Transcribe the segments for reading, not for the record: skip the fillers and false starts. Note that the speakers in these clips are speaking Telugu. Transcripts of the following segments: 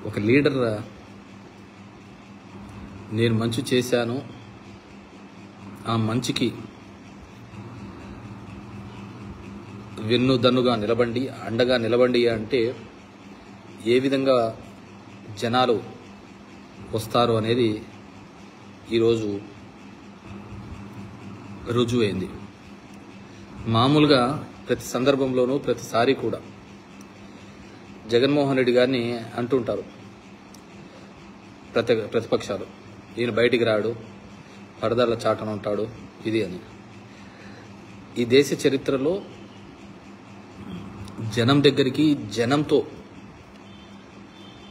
ఒక లీడర్ నేను మంచి చేశాను, ఆ మంచికి వెన్నుదన్నుగా నిలబండి, అండగా నిలబండి అంటే ఏ విధంగా జనాలు వస్తారు అనేది ఈరోజు రుజువైంది. మామూలుగా ప్రతి సందర్భంలోనూ ప్రతిసారి కూడా జగన్మోహన్ రెడ్డి గారిని అంటుంటారు ప్రతిపక్షాలు, ఈయన బయటికి రాడు, పరదాల చాటన ఉంటాడు ఇది అని. ఈ దేశ చరిత్రలో జనం దగ్గరికి, జనంతో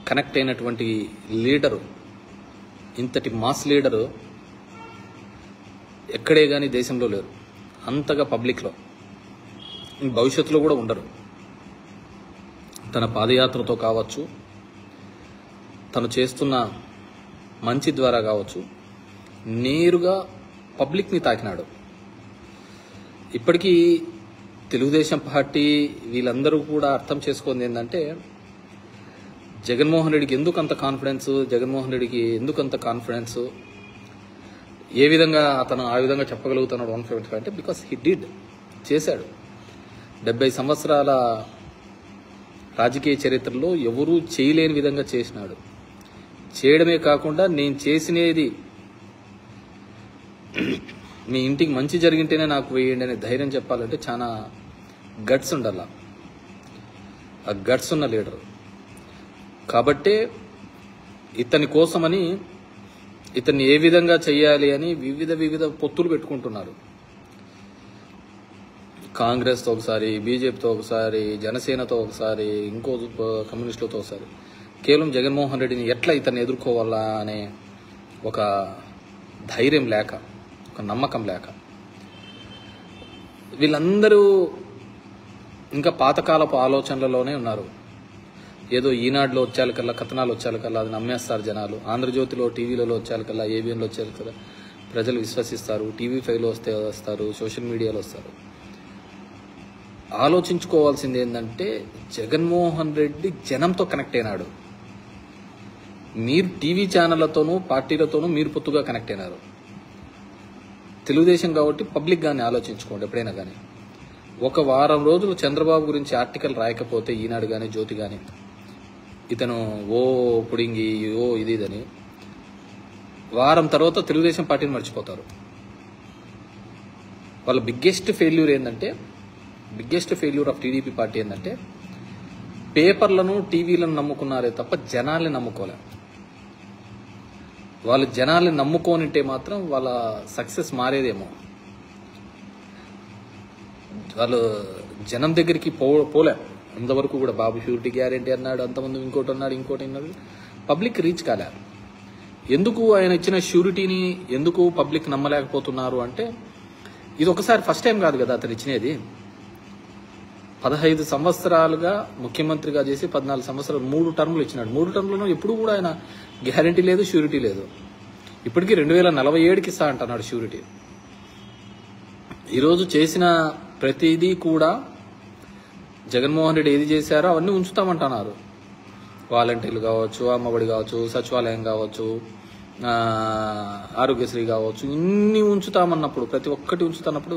కనెక్ట్ అయినటువంటి లీడరు, ఇంతటి మాస్ లీడరు ఎక్కడే కానీ దేశంలో లేరు. అంతగా పబ్లిక్లో, భవిష్యత్తులో కూడా ఉండరు. తన పాదయాత్రతో కావచ్చు, తను చేస్తున్న మంచి ద్వారా కావచ్చు, నేరుగా పబ్లిక్ని తాకినాడు. ఇప్పటికీ తెలుగుదేశం పార్టీ వీళ్ళందరూ కూడా అర్థం చేసుకుంది ఏంటంటే, జగన్మోహన్ రెడ్డికి ఎందుకు అంత కాన్ఫిడెన్స్, జగన్మోహన్ రెడ్డికి ఎందుకు అంత కాన్ఫిడెన్స్, ఏ విధంగా అతను ఆ విధంగా చెప్పగలుగుతున్నాడు 175 అంటే బికాస్ హీ డిడ్, చేశాడు. 70 సంవత్సరాల రాజకీయ చరిత్రలో ఎవరూ చేయలేని విధంగా చేసినాడు. చేయడమే కాకుండా నేను చేసినది మీ ఇంటికి మంచి జరిగింటేనే నాకు వేయండి అనే ధైర్యం చెప్పాలంటే చాలా గట్స్ ఉండాల. ఆ గట్స్ ఉన్న లీడర్ కాబట్టే ఇతని కోసమని, ఇతన్ని ఏ విధంగా చెయ్యాలి అని వివిధ పొత్తులు పెట్టుకుంటున్నారు. కాంగ్రెస్తో ఒకసారి, బీజేపీతో ఒకసారి, జనసేనతో ఒకసారి, ఇంకో కమ్యూనిస్టులతో ఒకసారి. కేవలం జగన్మోహన్ రెడ్డిని ఎట్లా ఇతన్ని ఎదుర్కోవాలా అనే ఒక ధైర్యం లేక, ఒక నమ్మకం లేక వీళ్ళందరూ ఇంకా పాతకాలపు ఆలోచనలలోనే ఉన్నారు. ఏదో ఈనాడులో వచ్చేకల్లా, కథనాలు వచ్చేకల్లా అది నమ్మేస్తారు జనాలు. ఆంధ్రజ్యోతిలో, టీవీలలో వచ్చేకల్లా, ఏబిఎన్లో వచ్చేకల్లా ప్రజలు విశ్వసిస్తారు. టీవీ5లో వస్తారు, సోషల్ మీడియాలో వస్తారు. ఆలోచించుకోవాల్సింది ఏంటంటే, జగన్మోహన్ రెడ్డి జనంతో కనెక్ట్ అయినాడు. మీరు టీవీ ఛానళ్లతోనూ పార్టీలతోనూ మీరు పొత్తుగా కనెక్ట్ అయినారు. తెలుగుదేశం కాబట్టి పబ్లిక్ గానే ఆలోచించుకోండి. ఎప్పుడైనా కానీ ఒక వారం రోజులు చంద్రబాబు గురించి ఆర్టికల్ రాయకపోతే, ఈనాడు కానీ, జ్యోతి కానీ, ఇతను ఓ పుడింగి, ఓ ఇదని, వారం తర్వాత తెలుగుదేశం పార్టీని మర్చిపోతారు. వాళ్ళ బిగ్గెస్ట్ ఫెయిల్యూర్ ఏంటంటే, biggest failure of TDP party ఏంటంటే, పేపర్లను, టీవీలను నమ్ముకున్నారే తప్ప జనాల్ని నమ్ముకోలే. వాళ్ళు జనాల్ని నమ్ముకోనింటే మాత్రం వాళ్ళ సక్సెస్ మారేదేమో. వాళ్ళు జనం దగ్గరికి పోలే అంతవరకు కూడా. బాబు షూరిటీ గ్యారెంటీ అన్నాడు, అంతమంది ఇంకోటి అన్నాడు. పబ్లిక్ రీచ్ కాలే. ఎందుకు ఆయన ఇచ్చిన షూరిటీని ఎందుకు పబ్లిక్ నమ్మలేకపోతున్నారు అంటే, ఇది ఒకసారి ఫస్ట్ టైం కాదు కదా అతను ఇచ్చినది. 15 సంవత్సరాలుగా ముఖ్యమంత్రిగా చేసి 14 సంవత్సరాలు 3 టర్ములు ఇచ్చినాడు. 3 టర్ములను ఎప్పుడు కూడా ఆయన గ్యారంటీ లేదు, షూరిటీ లేదు. ఇప్పటికీ 2047కి ఇస్తా అంటున్నాడు షూరిటీ. ఈరోజు చేసిన ప్రతిదీ కూడా జగన్మోహన్ రెడ్డి ఏది చేశారో అవన్నీ ఉంచుతామంటున్నారు. వాలంటీర్లు కావచ్చు, అమ్మఒడి కావచ్చు, సచివాలయం కావచ్చు, ఆరోగ్యశ్రీ కావచ్చు, ఇన్ని ఉంచుతామన్నప్పుడు, ప్రతి ఒక్కటి ఉంచుతున్నప్పుడు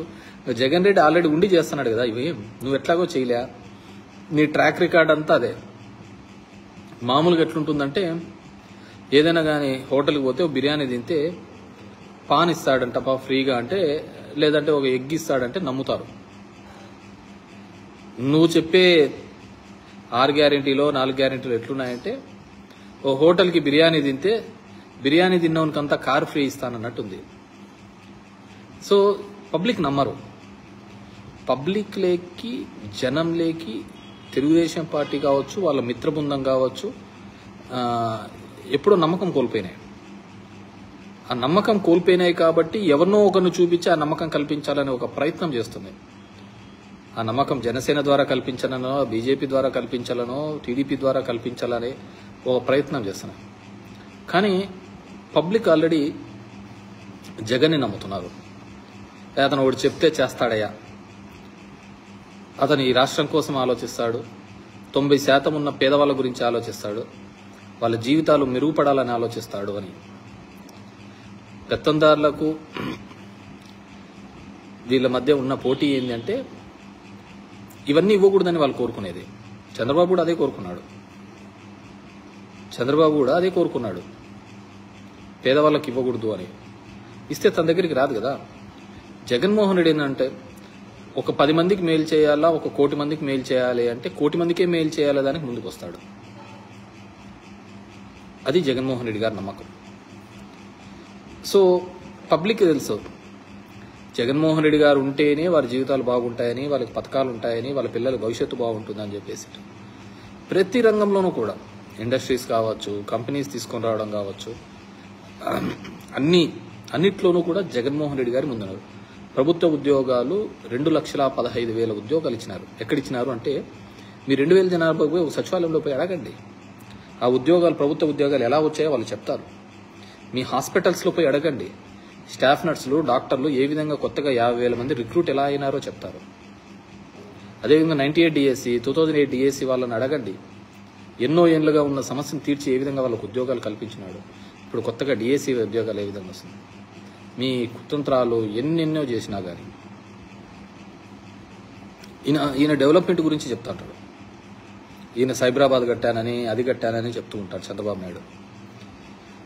జగన్ రెడ్డి ఆల్రెడీ ఉండి చేస్తున్నాడు కదా. ఇవి నువ్వు ఎట్లాగో చేయలే, నీ ట్రాక్ రికార్డ్ అంతా అదే. మామూలుగా ఎట్లుంటుందంటే, ఏదైనా కానీ హోటల్కి పోతే ఒక బిర్యానీ తింటే పాన్ ఇస్తాడంట ఫ్రీగా అంటే, లేదంటే ఒక ఎగ్ ఇస్తాడంటే నమ్ముతారు. నువ్వు చెప్పే 6 గ్యారెంటీలో 4 గ్యారెంటీలు ఎట్లున్నాయంటే, ఓ హోటల్కి బిర్యానీ తింటే బిర్యానీ తిన్నవనికంతా కారు ఫ్రీ ఇస్తానన్నట్టుంది. సో పబ్లిక్ నమ్మరు. పబ్లిక్ లేకి, జనం లేకి తెలుగుదేశం పార్టీ కావచ్చు, వాళ్ళ మిత్రబృందం కావచ్చు, ఎప్పుడో నమ్మకం కోల్పోయినాయి. ఆ నమ్మకం కోల్పోయినాయి కాబట్టి ఎవరినో ఒకరిని చూపించి ఆ నమ్మకం కల్పించాలనే ఒక ప్రయత్నం చేస్తుంది. ఆ నమ్మకం జనసేన ద్వారా కల్పించాలనో, బీజేపీ ద్వారా కల్పించాలనో, టీడీపీ ద్వారా కల్పించాలనే ఒక ప్రయత్నం చేస్తున్నాయి. కానీ పబ్లిక్ ఆల్రెడీ జగన్ని నమ్ముతున్నారు. అతను ఒకటి చెప్తే చేస్తాడయ్యా, అతను ఈ రాష్ట్రం కోసం ఆలోచిస్తాడు, 90% ఉన్న పేదవాళ్ళ గురించి ఆలోచిస్తాడు, వాళ్ళ జీవితాలు మెరుగుపడాలని ఆలోచిస్తాడు అని. పెత్తందారులకు వీళ్ళ మధ్య ఉన్న పోటీ ఏంటంటే ఇవన్నీ ఇవ్వకూడదని వాళ్ళు కోరుకునేది. చంద్రబాబు కూడా అదే కోరుకున్నాడు. పేదవాళ్ళకి ఇవ్వకూడదు అని. ఇస్తే తన దగ్గరికి రాదు కదా. జగన్మోహన్ రెడ్డి ఏంటంటే ఒక 10 మందికి మేలు చేయాలా, ఒక 1 కోటి మందికి మేలు చేయాలి అంటే 1 కోటి మందికే మేలు చేయాలా దానికి ముందుకు వస్తాడు. అది జగన్మోహన్ రెడ్డి గారి నమ్మకం. సో పబ్లిక్ తెలుసు జగన్మోహన్ రెడ్డి గారు ఉంటేనే వారి జీవితాలు బాగుంటాయని, వాళ్ళకి పథకాలు ఉంటాయని, వాళ్ళ పిల్లల భవిష్యత్తు బాగుంటుందని చెప్పేసి ప్రతి రంగంలోనూ కూడా ఇండస్ట్రీస్ కావచ్చు, కంపెనీస్ తీసుకొని రావడం కావచ్చు, అన్నిట్లోనూ కూడా జగన్మోహన్ రెడ్డి గారి ముందున్నారు. ప్రభుత్వ ఉద్యోగాలు 2,15,000 ఉద్యోగాలు ఇచ్చినారు. ఎక్కడిచ్చినారు అంటే మీ 2,000 జనాభా పోయి ఒక సచివాలయంలో పోయి అడగండి. ఆ ఉద్యోగాలు, ప్రభుత్వ ఉద్యోగాలు ఎలా వచ్చాయో వాళ్ళు చెప్తారు. మీ హాస్పిటల్స్లో పోయి అడగండి. స్టాఫ్ నర్సులు, డాక్టర్లు ఏ విధంగా కొత్తగా 50,000 మంది రిక్రూట్ ఎలా అయినారో చెప్తారు. అదేవిధంగా 98 డిఎస్సి, 2008 డిఎస్సి వాళ్ళని అడగండి. ఎన్నో ఏళ్లుగా ఉన్న సమస్యను తీర్చి ఏ విధంగా వాళ్ళకు ఉద్యోగాలు కల్పించినాడు. ఇప్పుడు కొత్తగా డిఎస్సి ఉద్యోగాలు ఏ విధంగా వస్తుంది. మీ కుతంత్రాలు ఎన్నెన్నో చేసినా కానీ ఈయన డెవలప్మెంట్ గురించి చెప్తాంటాడు. ఈయన సైబరాబాద్ కట్టానని, అది కట్టానని చెప్తూ ఉంటాడు చంద్రబాబు నాయుడు.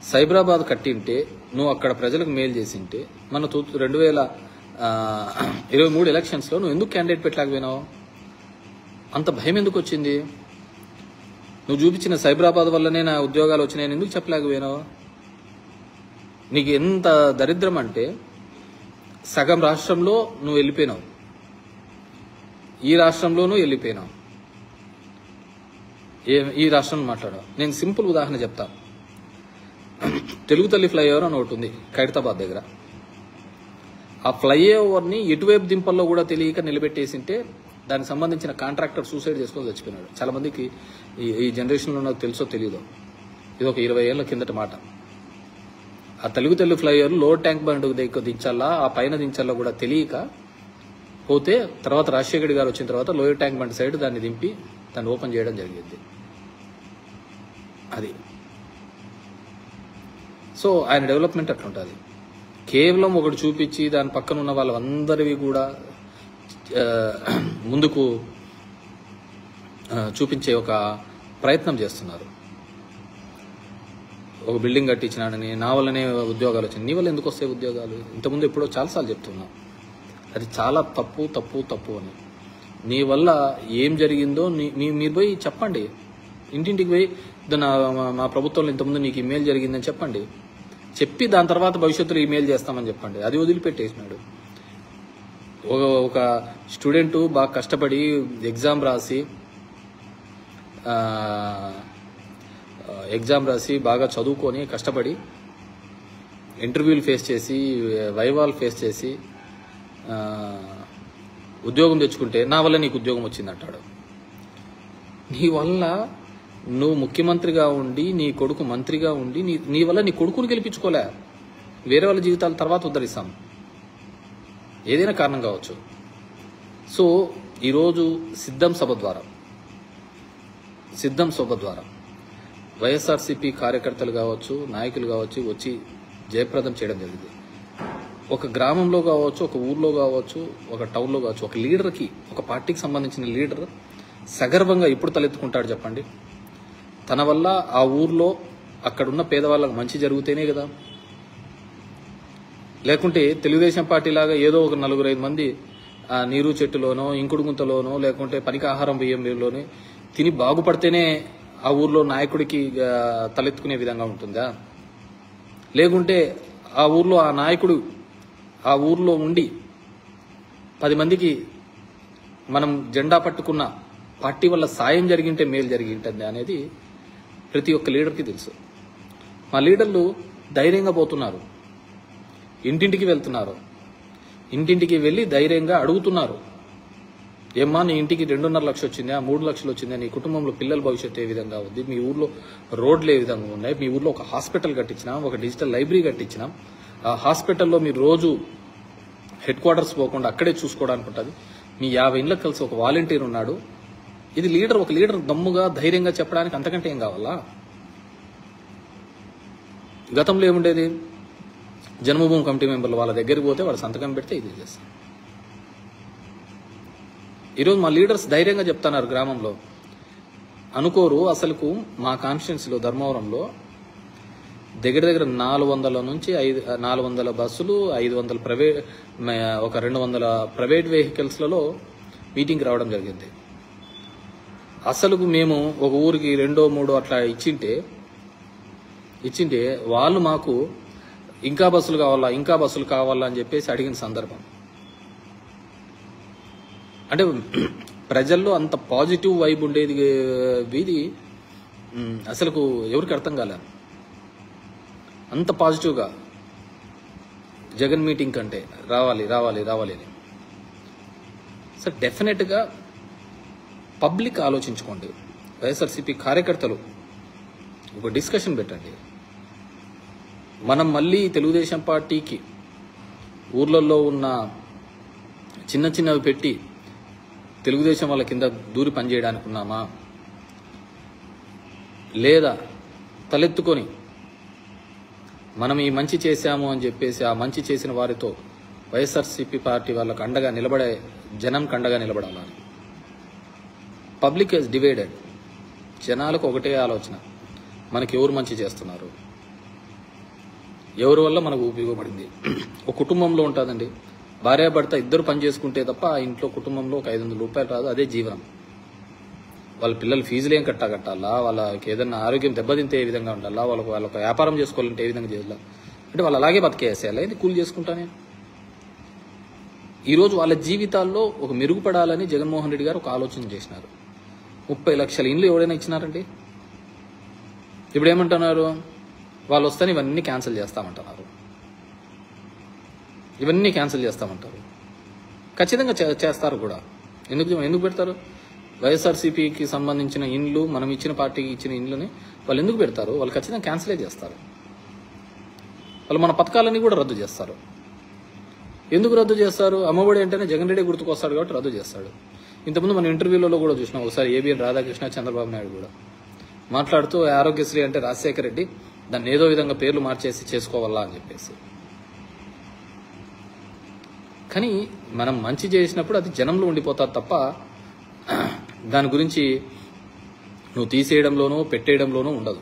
సైబరాబాద్ కట్టింటే నువ్వు అక్కడ ప్రజలకు మేలు చేసింటే మన 2023 ఎలక్షన్స్లో నువ్వు ఎందుకు క్యాండిడేట్ పెట్టలేకపోయినావు? అంత భయం ఎందుకు వచ్చింది? నువ్వు చూపించిన సైబరాబాద్ వల్లనే నా ఉద్యోగాలు వచ్చినాయని ఎందుకు చెప్పలేకపోయినావు? నీకు ఎంత దరిద్రం అంటే సగం రాష్ట్రంలో నువ్వు వెళ్ళిపోయినావు, ఈ రాష్ట్రంలోనూ వెళ్ళిపోయినావు. ఈ రాష్ట్రం మాట్లాడావు. నేను సింపుల్ ఉదాహరణ చెప్తా. తెలుగు తల్లి ఫ్లైఓవర్ అని ఒకటి ఉంది ఖైరతాబాద్ దగ్గర. ఆ ఫ్లైఓవర్ని ఎటువైపు దింపల్లో కూడా తెలియక నిలబెట్టేసింటే దానికి సంబంధించిన కాంట్రాక్టర్ సూసైడ్ చేసుకొని చచ్చిపోయినాడు. చాలా మందికి ఈ జనరేషన్లో నాకు తెలుసో తెలియదో, ఇది ఒక 20 ఏళ్ల కిందట మాట. ఆ తెలుగు తల్లి ఫ్లైఓవర్ లోడ్ ట్యాంక్ బండ్ దగ్గర దించాలా, ఆ పైన దించాలా కూడా తెలియక పోతే తర్వాత రాజశేఖర్ గారు వచ్చిన తర్వాత లోయర్ ట్యాంక్ బండ్ సైడ్ దాన్ని దింపి దాన్ని ఓపెన్ చేయడం జరిగింది. అది సో ఆయన డెవలప్మెంట్ అట్లుంటుంది. కేవలం ఒకటి చూపించి దాని పక్కన ఉన్న వాళ్ళందరివి కూడా ముందుకు చూపించే ఒక ప్రయత్నం చేస్తున్నారు. ఒక బిల్డింగ్ కట్టించినాడని, నా వల్లనే ఉద్యోగాలు వచ్చినాయి. నీ వల్ల ఎందుకు వస్తాయి ఉద్యోగాలు? ఇంతకుముందు ఎప్పుడో చాలాసార్లు చెప్తున్నా. అది చాలా తప్పు అని. నీ వల్ల ఏం జరిగిందో మీరు పోయి చెప్పండి. ఇంటింటికి పోయి మా ప్రభుత్వంలో ఇంతకుముందు నీకు ఇమెయిల్ జరిగిందని చెప్పండి. చెప్పి దాని తర్వాత భవిష్యత్తులో ఇమెయిల్ చేస్తామని చెప్పండి. అది వదిలిపెట్టేసినాడు. ఒక స్టూడెంట్ బాగా కష్టపడి ఎగ్జామ్ రాసి బాగా చదువుకొని కష్టపడి ఇంటర్వ్యూలు ఫేస్ చేసి, వైవాల్ ఫేస్ చేసి ఉద్యోగం తెచ్చుకుంటే నా వల్ల నీకు ఉద్యోగం వచ్చిందంటాడు. నీ వల్ల నువ్వు ముఖ్యమంత్రిగా ఉండి, నీ కొడుకు మంత్రిగా ఉండి, నీ వల్ల నీ కొడుకుని గెలిపించుకోలే. వేరే వాళ్ళ జీవితాల తర్వాత ఉద్ధరిస్తాం, ఏదైనా కారణం కావచ్చు. సో ఈరోజు సిద్ధం సభ ద్వారా వైఎస్ఆర్సీపీ కార్యకర్తలు కావచ్చు, నాయకులు కావచ్చు వచ్చి జయప్రదం చేయడం జరిగింది. ఒక గ్రామంలో కావచ్చు, ఒక ఊర్లో కావచ్చు, ఒక టౌన్లో కావచ్చు, ఒక లీడర్కి, ఒక పార్టీకి సంబంధించిన లీడర్ సగర్వంగా ఇప్పుడు తలెత్తుకుంటాడు చెప్పండి? తన వల్ల ఆ ఊర్లో అక్కడున్న పేదవాళ్ళకు మంచి జరిగితేనే కదా. లేకుంటే తెలుగుదేశం పార్టీ లాగా ఏదో ఒక 4-5 మంది నీరు చెట్టులోనో, ఇంకుడు గుంతలోనో, లేకుంటే పనికి ఆహారం బియ్యంలోనే తిని బాగుపడితేనే ఆ ఊర్లో నాయకుడికి తలెత్తుకునే విధంగా ఉంటుందా? లేకుంటే ఆ ఊర్లో ఆ నాయకుడు ఆ ఊర్లో ఉండి 10 మందికి మనం జెండా పట్టుకున్న పార్టీ వల్ల సాయం జరిగింటే మేలు జరిగింటుంది అనేది ప్రతి ఒక్క లీడర్కి తెలుసు. మా లీడర్లు ధైర్యంగా పోతున్నారు, ఇంటింటికి వెళ్తున్నారు, ఇంటింటికి వెళ్ళి ధైర్యంగా అడుగుతున్నారు. ఏమ్మా నీ ఇంటికి 2.5 లక్షలు వచ్చిందా, 3 లక్షలు వచ్చిందా, నీ కుటుంబంలో పిల్లల భవిష్యత్తు ఏ విధంగా ఉంది, మీ ఊర్లో రోడ్లు ఏ విధంగా ఉన్నాయి, మీ ఊర్లో ఒక హాస్పిటల్ కట్టించినాం, ఒక డిజిటల్ లైబ్రరీ కట్టించినాం, ఆ హాస్పిటల్లో మీరు రోజు హెడ్ క్వార్టర్స్ పోకుండా అక్కడే చూసుకోవడానికి ఉంటుంది, మీ 50 ఇళ్ళకి కలిసి ఒక వాలంటీర్ ఉన్నాడు. ఇది ఒక లీడర్ దమ్ముగా ధైర్యంగా చెప్పడానికి అంతకంటే ఏం కావాలా? గతంలో ఏముండేది, జన్మభూమి కమిటీ మెంబర్లు వాళ్ళ దగ్గరికి పోతే వాళ్ళు సంతకం పెడితే ఇది చేస్తారు. ఈరోజు మా లీడర్స్ ధైర్యంగా చెప్తున్నారు, గ్రామంలో అనుకోరు. అసలుకు మా కాన్స్టిట్యున్సీలో ధర్మవరంలో దగ్గర 400 నుంచి 400 బస్సులు, 500 ప్రైవేట్, ఒక 200 ప్రైవేట్ వెహికల్స్లలో మీటింగ్కి రావడం జరిగింది. అసలుకు మేము ఒక ఊరికి 2-3 అట్లా ఇచ్చింటే వాళ్ళు మాకు ఇంకా బస్సులు కావాలా అని చెప్పేసి అడిగిన సందర్భం. అంటే ప్రజల్లో అంత పాజిటివ్ వైబ్ ఉండేది వీధి అసలుకు ఎవరికి అర్థం కాలే. అంత పాజిటివ్గా జగన్ మీటింగ్ కంటే రావాలి అని. సార్ డెఫినెట్గా పబ్లిక్ ఆలోచించుకోండి. వైఎస్ఆర్సీపీ కార్యకర్తలు ఒక డిస్కషన్ పెట్టండి. మనం మళ్ళీ తెలుగుదేశం పార్టీకి ఊర్లలో ఉన్న చిన్నవి పెట్టి తెలుగుదేశం వాళ్ళ కింద దూరి పనిచేయడానికి ఉన్నామా, లేదా తలెత్తుకొని మనం ఈ మంచి చేశాము అని చెప్పేసి ఆ మంచి చేసిన వారితో వైఎస్ఆర్సీపీ పార్టీ వాళ్ళకు అండగా నిలబడే జనంకు అండగా నిలబడాలని. Public is divided. జనాలకు ఒకటే ఆలోచన, మనకి ఎవరు మంచి చేస్తున్నారు, ఎవరి వల్ల మనకు ఉపయోగపడింది. ఒక కుటుంబంలో ఉంటుందండి, భార్యాభర్త ఇద్దరు పని చేసుకుంటే తప్ప ఆ ఇంట్లో కుటుంబంలో ఒక 500 రూపాయలు రాదు. అదే జీవనం. వాళ్ళ పిల్లలు ఫీజులు ఏం కట్టాలా, వాళ్ళకి ఏదైనా ఆరోగ్యం దెబ్బతింటే ఏ విధంగా ఉండాలా, వాళ్ళకి వ్యాపారం చేసుకోవాలంటే ఏ విధంగా చేయాలా, అంటే వాళ్ళు అలాగే బతికేసేయాలి. ఇది కూలి చేసుకుంటానే. ఈరోజు వాళ్ళ జీవితాల్లో ఒక మెరుగుపడాలని జగన్మోహన్ రెడ్డి గారు ఒక ఆలోచన చేసినారు. 30 లక్షల ఇండ్లు ఎవరైనా ఇచ్చినారండి? ఇప్పుడు ఏమంటున్నారు, వాళ్ళు వస్తే ఇవన్నీ క్యాన్సిల్ చేస్తామంటున్నారు. ఇవన్నీ క్యాన్సిల్ చేస్తామంటారు. ఖచ్చితంగా చేస్తారు కూడా. ఎందుకు పెడతారు? వైఎస్ఆర్సీపీకి సంబంధించిన ఇండ్లు, మనం ఇచ్చిన పార్టీకి ఇచ్చిన ఇండ్లని వాళ్ళు ఎందుకు పెడతారు? వాళ్ళు ఖచ్చితంగా క్యాన్సిలే చేస్తారు. వాళ్ళు మన పథకాలన్నీ కూడా రద్దు చేస్తారు. ఎందుకు రద్దు చేస్తారు? అమ్మఒడి అంటేనే జగన్ రెడ్డి గుర్తుకొస్తాడు కాబట్టి రద్దు చేస్తాడు. ఇంతకుముందు మన ఇంటర్వ్యూలలో కూడా చూసినాం. ఒకసారి ఏబిఎన్ రాధాకృష్ణ, చంద్రబాబు నాయుడు కూడా మాట్లాడుతూ ఆరోగ్యశ్రీ అంటే రాజశేఖర రెడ్డి దాన్ని ఏదో విధంగా పేర్లు మార్చేసి చేసుకోవాలా అని చెప్పేసి. కానీ మనం మంచి చేసినప్పుడు అది జనంలో ఉండిపోతారు తప్ప దాని గురించి నువ్వు తీసేయడంలోనూ పెట్టేయడంలోనూ ఉండదు.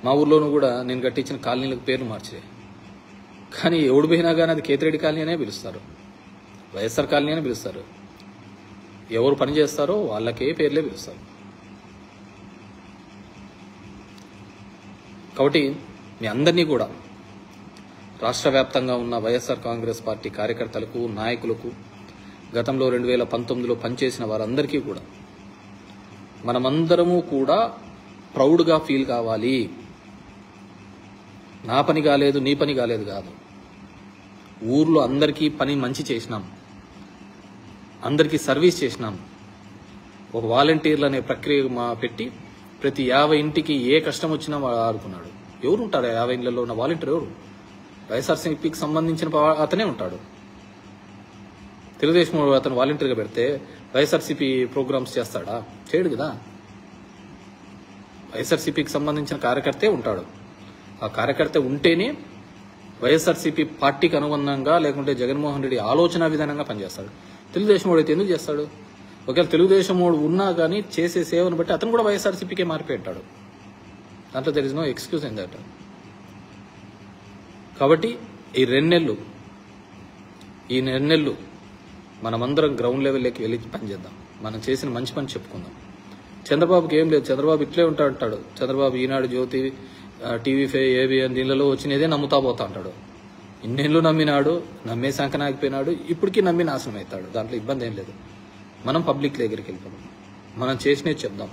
మా ఊర్లోనూ కూడా నేను కట్టించిన కాలనీలకు పేర్లు మార్చే, కానీ ఎవడు పోయినా కానీ అది కేతిరెడ్డి కాలనీ అనే పిలుస్తారు, వైఎస్ఆర్ కాలనీ అని పిలుస్తారు. ఎవరు పని చేస్తారో వాళ్ళకే పేర్లే పిలుస్తారు. కాబట్టి మీ అందరినీ కూడా రాష్ట్ర వ్యాప్తంగా ఉన్న వైఎస్ఆర్ కాంగ్రెస్ పార్టీ కార్యకర్తలకు, నాయకులకు, గతంలో 2019లో పనిచేసిన వారందరికీ కూడా మనమందరము కూడా ప్రౌడ్గా ఫీల్ కావాలి. నా పని కాలేదు, నీ పని కాలేదు కాదు. ఊర్లో అందరికీ పని మంచి చేసినాం, అందరికీ సర్వీస్ చేసినాం. ఒక వాలంటీర్లు అనే ప్రక్రియ పెట్టి ప్రతి 50 ఇంటికి ఏ కష్టం వచ్చినా ఆడుకున్నాడు. ఎవరు ఉంటారు 50 ఇళ్లలో ఉన్న వాలంటీర్? ఎవరు? వైఎస్ఆర్సీపీకి సంబంధించిన అతనే ఉంటాడు. తెలుగుదేశం అతను వాలంటీర్గా పెడితే వైఎస్ఆర్సీపీ ప్రోగ్రామ్స్ చేస్తాడా? చేయడు కదా. వైఎస్ఆర్సీపీకి సంబంధించిన కార్యకర్తే ఉంటాడు. ఆ కార్యకర్త ఉంటేనే వైఎస్ఆర్సీపీ పార్టీకి అనుగుణంగా, లేకుంటే జగన్మోహన్ రెడ్డి ఆలోచన విధానంగా పనిచేస్తాడు. తెలుగుదేశం వాడు అయితే ఎందుకు చేస్తాడు? ఒకవేళ తెలుగుదేశం వాడు ఉన్నా కానీ చేసే సేవను బట్టి అతను కూడా వైఎస్ఆర్సీపీకే మారిపోయింటాడు. దాంట్లో there is no excuse in that. కాబట్టి ఈ 2 నెలలు మనమందరం గ్రౌండ్ లెవెల్లోకి వెళ్ళి పనిచేద్దాం. మనం చేసిన మంచి పని చెప్పుకుందాం. చంద్రబాబుకి ఏం లేదు, చంద్రబాబు ఇట్లే ఉంటాడు. చంద్రబాబు ఈనాడు, జ్యోతి, టీవీ5, ఏబిఎన్ దీనిలో వచ్చినదే నమ్ముతా పోతా అంటాడు. ఇన్నేళ్ళు నమ్మినాడు, నమ్మే సంకనాగిపోయినాడు, ఇప్పటికీ నమ్మి నాశనం అవుతాడు. దాంట్లో ఇబ్బంది ఏం లేదు. మనం పబ్లిక్ దగ్గరికి వెళ్ళిపోదాం, మనం చేసినవి చెప్దాం.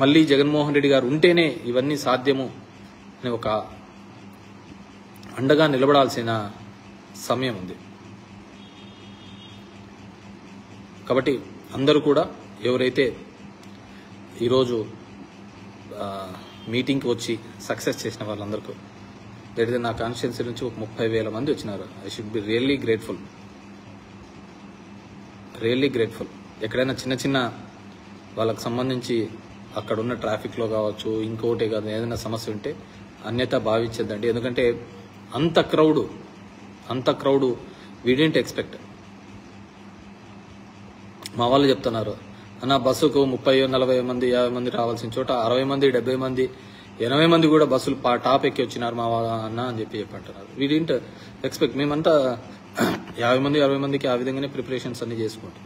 మళ్ళీ జగన్మోహన్ రెడ్డి గారు ఉంటేనే ఇవన్నీ సాధ్యము అని ఒక అండగా నిలబడాల్సిన సమయం ఉంది. కాబట్టి అందరూ కూడా ఎవరైతే ఈరోజు మీటింగ్కి వచ్చి సక్సెస్ చేసిన వాళ్ళందరికీ, లేదా నా కాన్స్టిట్యున్సీ నుంచి ఒక 30,000 మంది వచ్చినారు. I should be really grateful. ఎక్కడైనా చిన్న వాళ్ళకి సంబంధించి అక్కడ ఉన్న ట్రాఫిక్లో కావచ్చు, ఇంకోటి కాదు, ఏదైనా సమస్య ఉంటే అన్యత భావించద్దండి. ఎందుకంటే అంత క్రౌడ్ వీ డిడ్ంట్ ఎక్స్పెక్ట్. మా వాళ్ళు చెప్తున్నారు, అన్న బస్సుకు 30, 40 మంది, 50 మంది రావాల్సిన చోట 60 మంది, 70 మంది, 80 మంది కూడా బస్సులు టాప్ ఎక్కి వచ్చినారు మా అన్న అని చెప్పంటున్నారు. We didn't expect. మేమంతా 50 మంది, 60 మందికి ఆ విధంగానే ప్రిపరేషన్స్ అన్ని చేసుకుంటాం.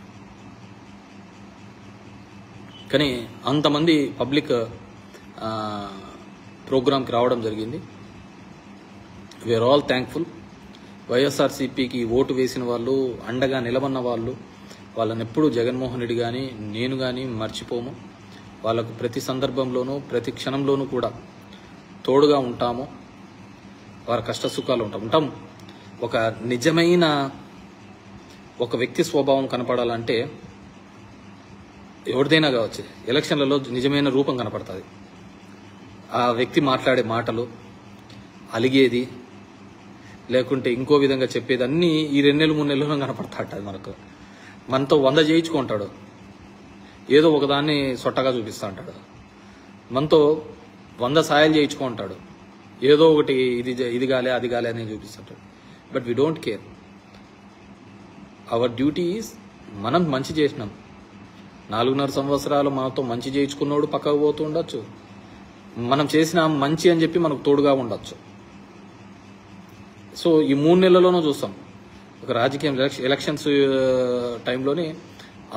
కానీ అంతమంది పబ్లిక్ ప్రోగ్రామ్కి రావడం జరిగింది. We are all thankful. వైఎస్ఆర్సీపీకి ఓటు వేసిన వాళ్ళు, అండగా నిలబడిన వాళ్ళని ఎప్పుడూ జగన్మోహన్ రెడ్డి కానీ నేను కానీ మర్చిపోము. వాళ్ళకు ప్రతి సందర్భంలోనూ ప్రతి క్షణంలోనూ కూడా తోడుగా ఉంటాము. వారి కష్ట సుఖాలు ఉంటాం. ఒక నిజమైన ఒక వ్యక్తి స్వభావం కనపడాలంటే ఎవరిదైనా కావచ్చు, ఎలక్షన్లలో నిజమైన రూపం కనపడుతుంది. ఆ వ్యక్తి మాట్లాడే మాటలు, అలిగేది, లేకుంటే ఇంకో విధంగా చెప్పేది అన్నీ ఈ 2 నెలలు 3 నెలల్లో కనపడతాడు. మనతో 100 చేయించుకుంటాడు, ఏదో ఒకదాన్ని సొట్టగా చూపిస్తూ ఉంటాడు. మనతో 100 సాయాలు చేయించుకుంటాడు, ఏదో ఒకటి ఇది గాలే అది గాలే అని చూపిస్తుంటాడు. But we don't care. Our duty is మనం మంచి చేసినాం. 4.5 సంవత్సరాలు మనతో మంచి చేయించుకున్నోడు పక్కకు పోతూ ఉండొచ్చు, మనం చేసిన మంచి అని చెప్పి మనకు తోడుగా ఉండొచ్చు. సో ఈ 3 నెలల్లోనూ చూస్తాం, ఒక రాజకీయం ఎలక్షన్స్ టైంలోనే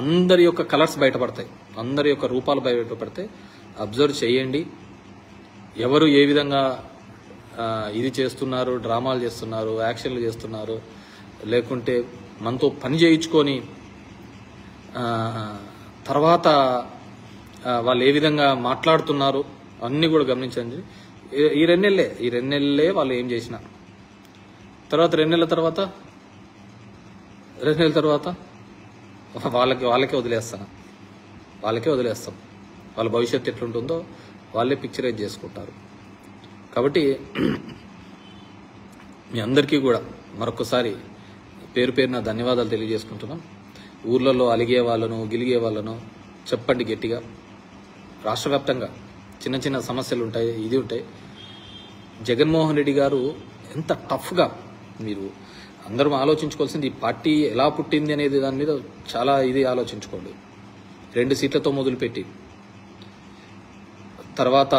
అందరి యొక్క కలర్స్ బయటపడతాయి, అందరి యొక్క రూపాలు బయటపడతాయి. అబ్జర్వ్ చేయండి, ఎవరు ఏ విధంగా ఇది చేస్తున్నారు, డ్రామాలు చేస్తున్నారు, యాక్షన్లు చేస్తున్నారు, లేకుంటే మనతో పని చేయించుకొని తర్వాత వాళ్ళు ఏ విధంగా మాట్లాడుతున్నారు అన్నీ కూడా గమనించండి. ఈ 2 నెలలే వాళ్ళు ఏం చేసిన తర్వాత 2 నెలల తర్వాత వాళ్ళకే వదిలేస్తాం. వాళ్ళ భవిష్యత్తు ఎట్లుంటుందో వాళ్ళే పిక్చరైజ్ చేసుకుంటారు. కాబట్టి మీ అందరికీ కూడా మరొకసారి పేరున ధన్యవాదాలు తెలియజేసుకుంటున్నాం. ఊర్లలో అలిగే వాళ్ళను, గిలిగే వాళ్ళను చెప్పండి గట్టిగా. రాష్ట్ర వ్యాప్తంగా చిన్న సమస్యలు ఉంటాయి, ఇది ఉంటాయి. జగన్మోహన్ రెడ్డి గారు ఎంత టఫ్గా, మీరు అందరం ఆలోచించుకోవాల్సింది, ఈ పార్టీ ఎలా పుట్టింది అనేది దాని మీద చాలా ఇది ఆలోచించుకోండి. 2 సీట్లతో మొదలుపెట్టి తర్వాత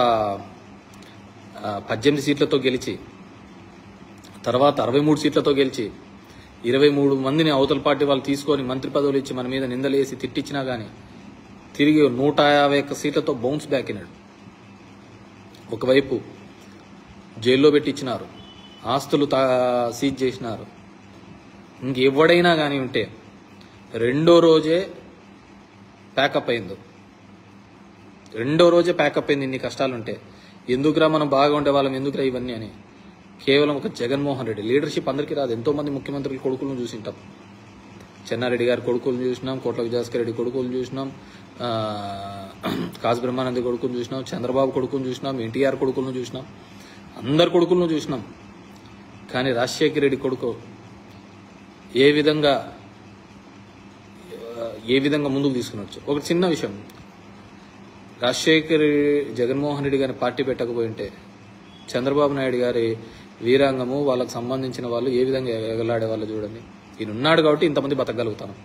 18 సీట్లతో గెలిచి, తర్వాత 63 సీట్లతో గెలిచి 23 మందిని అవతల పార్టీ వాళ్ళు తీసుకొని మంత్రి పదవులు ఇచ్చి మన మీద నిందలేసి తిట్టించినా కానీ తిరిగి 151 సీట్లతో బౌన్స్ బ్యాక్ అయినాడు. ఒకవైపు జైల్లో పెట్టించినారు, ఆస్తులు సీజ్ చేసినారు. ఇంకెవడైనా కానీ ఉంటే రెండో రోజే ప్యాకప్ అయింది. ఇన్ని కష్టాలుంటే ఎందుకురా మనం బాగా ఉండే వాళ్ళం, ఎందుకురా ఇవన్నీ అని. కేవలం ఒక జగన్మోహన్ రెడ్డి లీడర్షిప్ అందరికీ రాదు. ఎంతోమంది ముఖ్యమంత్రుల కొడుకులను చూసింటాం. చెన్నారెడ్డి గారి కొడుకులను చూసినాం, కోట్ల విజయభాస్కర్ రెడ్డి కొడుకులను చూసినాం, కాసు బ్రహ్మానంద కొడుకును చూసినాం, చంద్రబాబు కొడుకును చూసినాం, ఎన్టీఆర్ కొడుకులను చూసినాం, అందరి కొడుకులను చూసినాం. కానీ రాజశేఖర రెడ్డి కొడుకు ఏ విధంగా ముందుకు తీసుకునొచ్చు. ఒక చిన్న విషయం, జగన్మోహన్ రెడ్డి గారిని పార్టీ పెట్టకపోయి ఉంటే చంద్రబాబు నాయుడు గారి వీరాంగము, వాళ్ళకు సంబంధించిన వాళ్ళు ఏ విధంగా ఎగలాడే వాళ్ళు చూడండి. ఈయన ఉన్నాడు కాబట్టి ఇంతమంది బతకగలుగుతాను,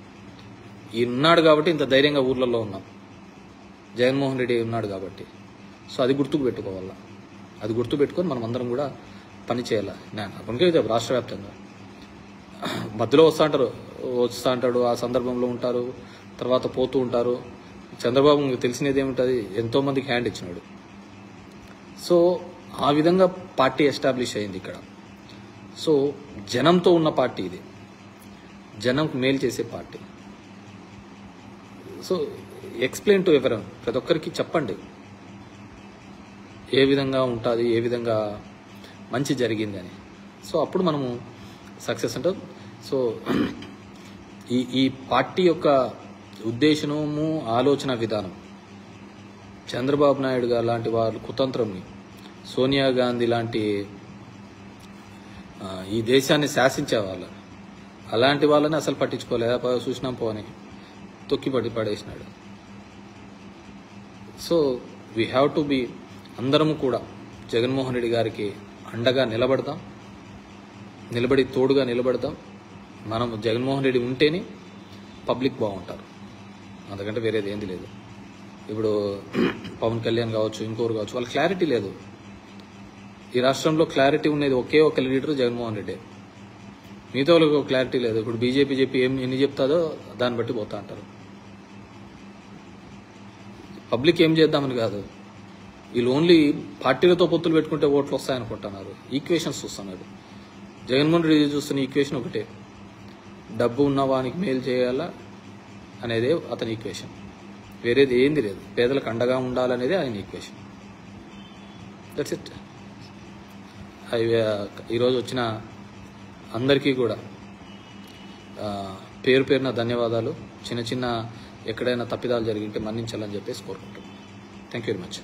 ఈయన ఉన్నాడు కాబట్టి ఇంత ధైర్యంగా ఊర్లలో ఉన్నాం. జగన్మోహన్ రెడ్డి ఉన్నాడు కాబట్టి. సో అది గుర్తుకు పెట్టుకోవాలా, అది గుర్తుపెట్టుకొని మనం అందరం కూడా పని చేయాలి. నేను రాష్ట్ర వ్యాప్తంగా మధ్యలో వస్తూ అంటాడు, ఆ సందర్భంలో ఉంటారు, తర్వాత పోతూ ఉంటారు. చంద్రబాబు తెలిసినది ఏముంటుంది, ఎంతోమందికి హ్యాండ్ ఇచ్చినాడు. సో ఆ విధంగా పార్టీ ఎస్టాబ్లిష్ అయింది ఇక్కడ. సో జనంతో ఉన్న పార్టీ ఇది, జనంకు మేలు చేసే పార్టీ. సో ఎక్స్ప్లెయిన్ టు ఎవరన్, ప్రతి ఒక్కరికి చెప్పండి ఏ విధంగా ఉంటుంది, ఏ విధంగా మంచి జరిగింది అని. సో అప్పుడు మనము సక్సెస్ ఉంటుంది. సో ఈ పార్టీ యొక్క ఉద్దేశము, ఆలోచన విధానం, చంద్రబాబు నాయుడు గారు లాంటి వాళ్ళ కుతంత్రంని, సోనియా గాంధీ లాంటి ఈ దేశాన్ని శాసించే వాళ్ళ అలాంటి వాళ్ళని అసలు పట్టించుకోలేదు. చూసినాం పోని తొక్కి పడేసినాడు. So we have to be, అందరము కూడా జగన్మోహన్ రెడ్డి గారికి అండగా నిలబడదాం, తోడుగా నిలబడదాం. మనం జగన్మోహన్ రెడ్డి ఉంటేనే పబ్లిక్ బాగుంటారు, అందుకంటే వేరేది ఏంది లేదు. ఇప్పుడు పవన్ కళ్యాణ్ కావచ్చు, ఇంకోరు కావచ్చు, వాళ్ళ క్లారిటీ లేదు. ఈ రాష్ట్రంలో క్లారిటీ ఉన్నది ఒకే ఒక లీడర్ జగన్మోహన్ రెడ్డి, మిగతా వాళ్ళకి క్లారిటీ లేదు. ఇప్పుడు బీజేపీ చెప్పి ఎన్ని చెప్తాదో దాన్ని బట్టి పోతా అంటారు. పబ్లిక్ ఏం చేద్దామని కాదు, వీళ్ళు ఓన్లీ పార్టీలతో పొత్తులు పెట్టుకుంటే ఓట్లు వస్తాయనుకుంటున్నారు, ఈక్వేషన్స్ చూస్తున్నారు. జగన్మోహన్ రెడ్డి చూస్తున్న ఈక్వేషన్ ఒకటే, డబ్బు ఉన్నవానికి మేలు చేయాలా అనేదే అతని ఈక్వేషన్, వేరేది ఏంది లేదు. పేదలకు అండగా ఉండాలనేదే ఆయన ఈక్వేషన్. That's it. ఈరోజు వచ్చిన అందరికీ కూడా పేరు పేరున ధన్యవాదాలు. చిన్న ఎక్కడైనా తప్పిదాలు జరిగింటే మన్నించాలని చెప్పేసి కోరుకుంటున్నాను. Thank you very much.